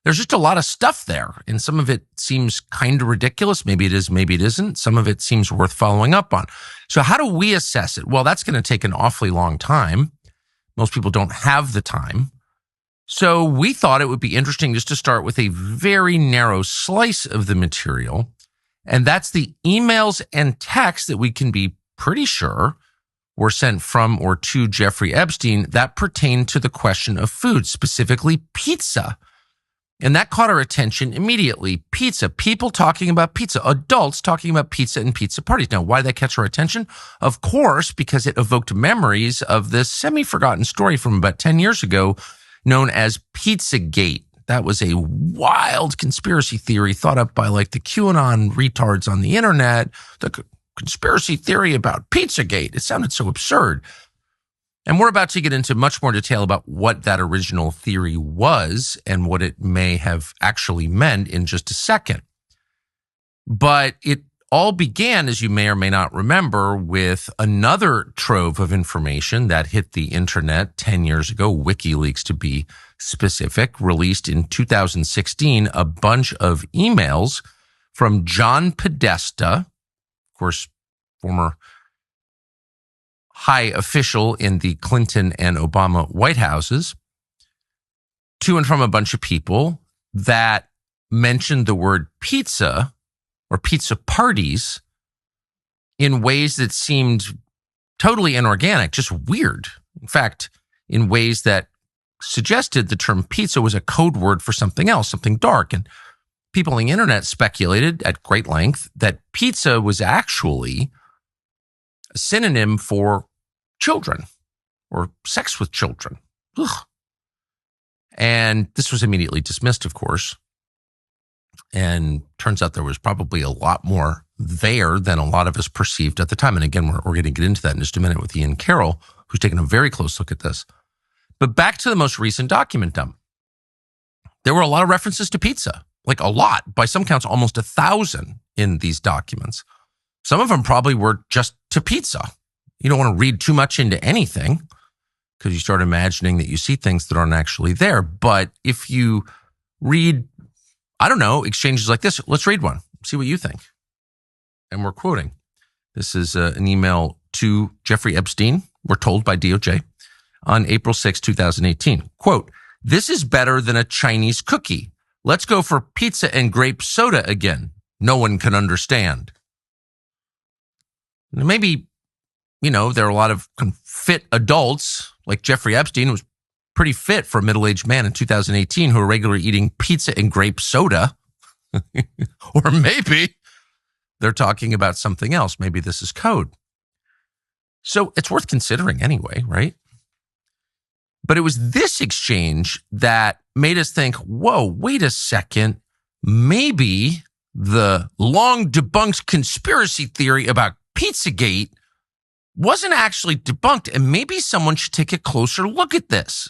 there's just a lot of stuff there. And some of it seems kind of ridiculous. Maybe it is, maybe it isn't. Some of it seems worth following up on. So how do we assess it? Well, that's going to take an awfully long time. Most people don't have the time. So we thought it would be interesting just to start with a very narrow slice of the material. And that's the emails and texts that we can be pretty sure were sent from or to Jeffrey Epstein that pertain to the question of food, specifically pizza. And that caught our attention immediately. Pizza, people talking about pizza, adults talking about pizza and pizza parties. Now, why did that catch our attention? Of course, because it evoked memories of this semi-forgotten story from about 10 years ago known as Pizzagate. That was a wild conspiracy theory thought up by like the QAnon retards on the internet. The conspiracy theory about Pizzagate. It sounded so absurd. And we're about to get into much more detail about what that original theory was and what it may have actually meant in just a second. But it all began, as you may or may not remember, with another trove of information that hit the internet 10 years ago, WikiLeaks to be specific, released in 2016, a bunch of emails from John Podesta, of course, former high official in the Clinton and Obama White Houses, to and from a bunch of people that mentioned the word pizza or pizza parties in ways that seemed totally inorganic, just weird. In fact, in ways that suggested the term pizza was a code word for something else, something dark. And people on the internet speculated at great length that pizza was actually a synonym for children or sex with children. Ugh. And this was immediately dismissed, of course. And turns out there was probably a lot more there than a lot of us perceived at the time. And again, we're going to get into that in just a minute with Ian Carroll, who's taken a very close look at this. But back to the most recent document dump. There were a lot of references to pizza, like a lot, by some counts, almost 1,000 in these documents. Some of them probably were just to pizza. You don't want to read too much into anything because you start imagining that you see things that aren't actually there. But if you read, I don't know, exchanges like this, let's read one, see what you think. And we're quoting. This is an email to Jeffrey Epstein, we're told by DOJ, on April 6, 2018. Quote, "This is better than a Chinese cookie. Let's go for pizza and grape soda again. No one can understand." Maybe, there are a lot of fit adults like Jeffrey Epstein, who was pretty fit for a middle-aged man in 2018 who are regularly eating pizza and grape soda. Or maybe they're talking about something else. Maybe this is code. So it's worth considering anyway, right? But it was this exchange that made us think, whoa, wait a second. Maybe the long debunked conspiracy theory about Pizzagate wasn't actually debunked, and maybe someone should take a closer look at this.